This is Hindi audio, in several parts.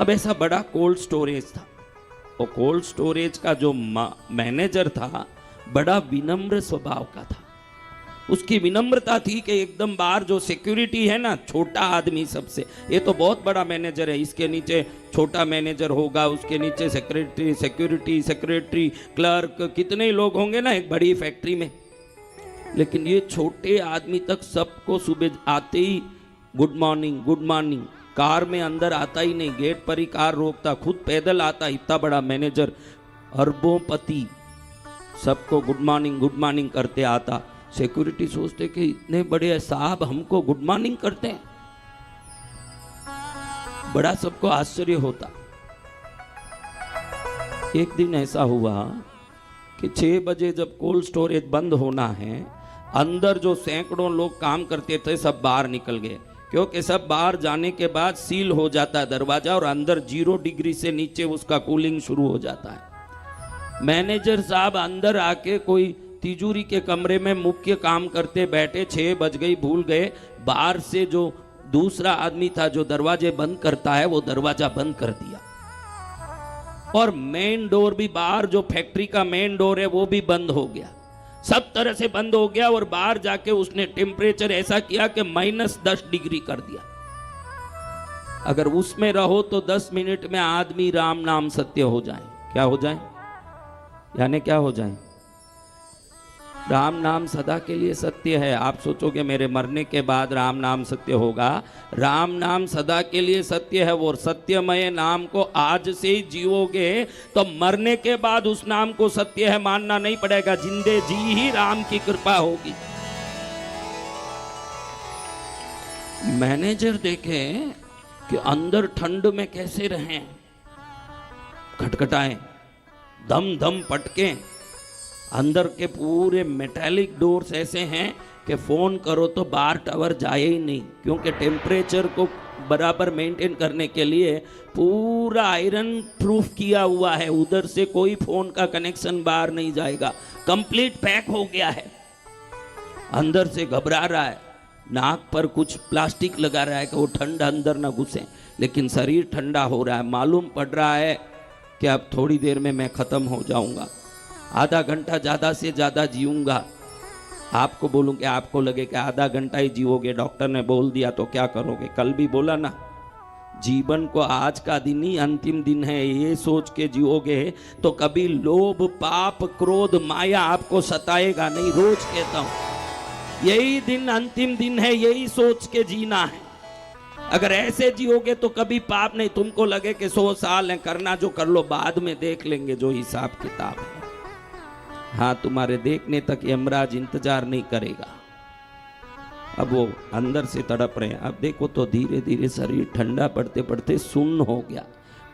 अब ऐसा बड़ा कोल्ड स्टोरेज था, वो कोल्ड स्टोरेज का जो मैनेजर था बड़ा विनम्र स्वभाव का था। उसकी विनम्रता थी कि एकदम बाहर जो सिक्योरिटी है ना, छोटा आदमी सबसे, ये तो बहुत बड़ा मैनेजर है, इसके नीचे छोटा मैनेजर होगा, उसके नीचे सेक्रेटरी, सेक्रेटरी, क्लर्क, कितने लोग होंगे ना एक बड़ी फैक्ट्री में। लेकिन ये छोटे आदमी तक सबको सुबह आते ही good morning good morning, car में अंदर आता ही नहीं, गेट पर ही कार रोकता, खुद पैदल आता, इतना बड़ा मैनेजर, अरबोंपति, सबको गुड मॉर्निंग करते आता। सिक्योरिटी सोचते कि इतने बड़े साहब हमको गुड मॉर्निंग करते हैं, बड़ा सबको आश्चर्य होता। एक दिन ऐसा हुआ कि 6 बजे जब कोल्ड स्टोरेज बंद होना है, अंदर जो सैकड़ों लोग काम करते थे सब बाहर निकल गए, क्योंकि सब बाहर जाने के बाद सील हो जाता है दरवाजा और अंदर 0 डिग्री से नीचे उसका कूलिंग शुरू हो जाता है। मैनेजर साहब अंदर आके कोई तिजोरी के कमरे में मुख्य काम करते बैठे, 6 बज गई, भूल गए। बाहर से जो दूसरा आदमी था जो दरवाजे बंद करता है, वो दरवाजा बंद कर दिया और मेन डोर भी, बाहर जो फैक्ट्री का मेन डोर है वो भी बंद हो गया, सब तरह से बंद हो गया। और बाहर जाके उसने टेम्परेचर ऐसा किया कि -10 डिग्री कर दिया। अगर उसमें रहो तो 10 मिनट में आदमी राम नाम सत्य हो जाए। क्या हो जाए? यानी क्या हो जाए? राम नाम सदा के लिए सत्य है। आप सोचोगे मेरे मरने के बाद राम नाम सत्य होगा, राम नाम सदा के लिए सत्य है। वो सत्यमय नाम को आज से ही जियोगे तो मरने के बाद उस नाम को सत्य है मानना नहीं पड़ेगा, जिंदे जी ही राम की कृपा होगी। मैनेजर देखे कि अंदर ठंड में कैसे रहें, खटखटाएं, दम दम पटके, अंदर के पूरे मेटालिक डोर्स ऐसे हैं कि फोन करो तो बाहर टावर जाए ही नहीं, क्योंकि टेम्परेचर को बराबर मेंटेन करने के लिए पूरा आयरन प्रूफ किया हुआ है, उधर से कोई फोन का कनेक्शन बाहर नहीं जाएगा, कंप्लीट पैक हो गया है। अंदर से घबरा रहा है, नाक पर कुछ प्लास्टिक लगा रहा है कि वो ठंड अंदर ना घुसे, लेकिन शरीर ठंडा हो रहा है। मालूम पड़ रहा है कि अब थोड़ी देर में मैं खत्म हो जाऊंगा, आधा घंटा ज़्यादा से ज़्यादा जीऊंगा। आपको बोलूं कि आपको लगे कि आधा घंटा ही जीवोगे, डॉक्टर ने बोल दिया तो क्या करोगे? कल भी बोला ना, जीवन को आज का दिन ही अंतिम दिन है, ये सोच के जियोगे तो कभी लोभ, पाप, क्रोध, माया आपको सताएगा नहीं। रोज कहता हूं यही दिन अंतिम दिन है, यही सोच के जीना है। अगर ऐसे जियोगे तो कभी पाप नहीं। तुमको लगे कि 100 साल है, करना जो कर लो, बाद में देख लेंगे जो हिसाब किताब है। हाँ, तुम्हारे देखने तक यमराज इंतजार नहीं करेगा। अब वो अंदर से तड़प रहे हैं। अब देखो तो धीरे धीरे शरीर ठंडा पड़ते पड़ते सुन्न हो गया,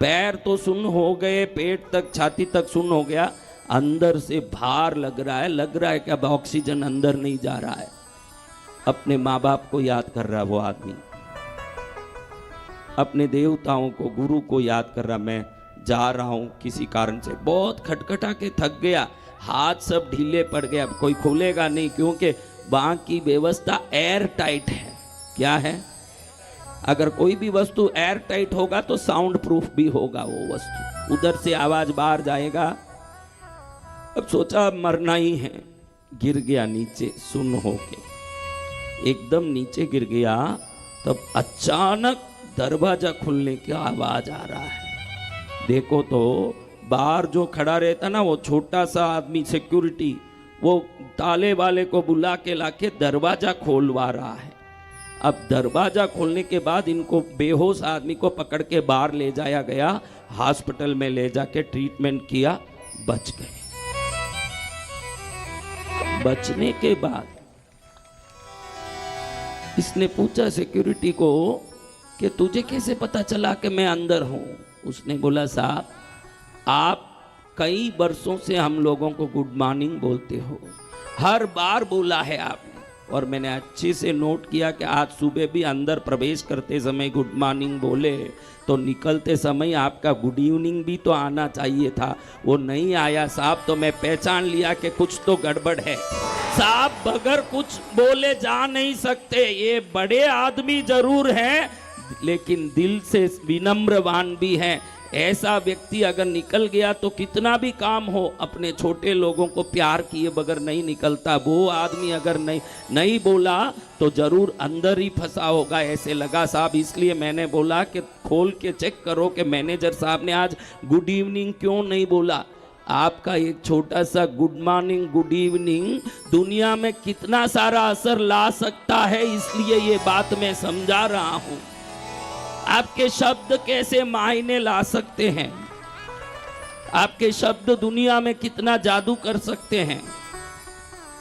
पैर तो सुन्न हो गए, पेट तक, छाती तक सुन्न हो गया, अंदर से भार लग रहा है कि अब ऑक्सीजन अंदर नहीं जा रहा है। अपने माँ बाप को याद कर रहा वो आदमी, अपने देवताओं को, गुरु को याद कर रहा, मैं जा रहा हूं किसी कारण से। बहुत खटखटा के थक गया, हाथ सब ढीले पड़ गए, अब कोई खोलेगा नहीं, क्योंकि वहां की व्यवस्था एयर टाइट है। क्या है? अगर कोई भी वस्तु एयर टाइट होगा तो साउंड प्रूफ भी होगा वो वस्तु, उधर से आवाज बाहर जाएगा। अब सोचा मरना ही है, गिर गया नीचे सुन्न होके, एकदम नीचे गिर गया। तब अचानक दरवाजा खुलने की आवाज आ रहा है। देखो तो बाहर जो खड़ा रहता ना वो छोटा सा आदमी सिक्योरिटी, वो ताले वाले को बुला के लाके दरवाजा खोलवा रहा है। अब दरवाजा खोलने के बाद इनको बेहोश आदमी को पकड़ के बाहर ले जाया गया, हॉस्पिटल में ले जाके ट्रीटमेंट किया, बच गए। बचने के बाद इसने पूछा सिक्योरिटी को कि तुझे कैसे पता चला कि मैं अंदर हूं? उसने बोला साहब, आप कई वर्षों से हम लोगों को गुड मॉर्निंग बोलते हो, हर बार बोला है आपने, और मैंने अच्छे से नोट किया कि आज सुबह भी अंदर प्रवेश करते समय गुड मॉर्निंग बोले, तो निकलते समय आपका गुड इवनिंग भी तो आना चाहिए था, वो नहीं आया साहब। तो मैं पहचान लिया कि कुछ तो गड़बड़ है साहब, बगैर कुछ बोले जा नहीं सकते। ये बड़े आदमी जरूर हैं, लेकिन दिल से विनम्रवान भी है। ऐसा व्यक्ति अगर निकल गया तो कितना भी काम हो, अपने छोटे लोगों को प्यार किए बगैर नहीं निकलता। वो आदमी अगर नहीं बोला तो जरूर अंदर ही फंसा होगा, ऐसे लगा साहब। इसलिए मैंने बोला कि खोल के चेक करो कि मैनेजर साहब ने आज गुड इवनिंग क्यों नहीं बोला। आपका एक छोटा सा गुड मॉर्निंग, गुड इवनिंग दुनिया में कितना सारा असर ला सकता है, इसलिए ये बात मैं समझा रहा हूं। आपके शब्द कैसे मायने ला सकते हैं, आपके शब्द दुनिया में कितना जादू कर सकते हैं,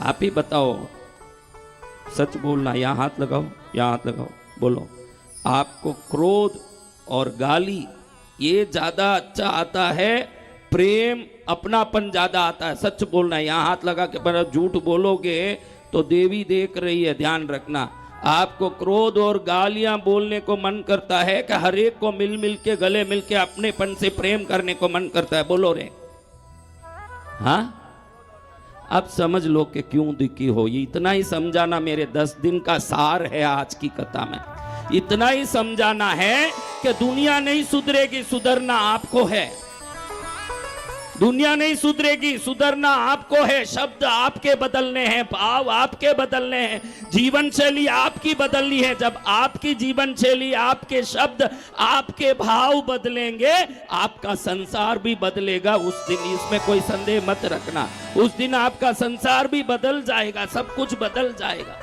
आप ही बताओ। सच बोलना, यहां हाथ लगाओ, यहां हाथ लगाओ, बोलो। आपको क्रोध और गाली ये ज्यादा अच्छा आता है, प्रेम अपनापन ज्यादा आता है? सच बोलना, यहां हाथ लगा के। पर झूठ बोलोगे तो देवी देख रही है, ध्यान रखना। आपको क्रोध और गालियां बोलने को मन करता है कि हर एक को मिल मिल के, गले मिल के अपनेपन से प्रेम करने को मन करता है? बोलो रे। हाँ, अब समझ लो कि क्यों दुखी हो। ये इतना ही समझाना मेरे 10 दिन का सार है आज की कथा में। इतना ही समझाना है कि दुनिया नहीं सुधरेगी, सुधरना आपको है। दुनिया नहीं सुधरेगी, सुधरना आपको है। शब्द आपके बदलने हैं, भाव आपके बदलने हैं, जीवन शैली आपकी बदलनी है। जब आपकी जीवन शैली, आपके शब्द, आपके भाव बदलेंगे, आपका संसार भी बदलेगा उस दिन। इसमें कोई संदेह मत रखना, उस दिन आपका संसार भी बदल जाएगा, सब कुछ बदल जाएगा।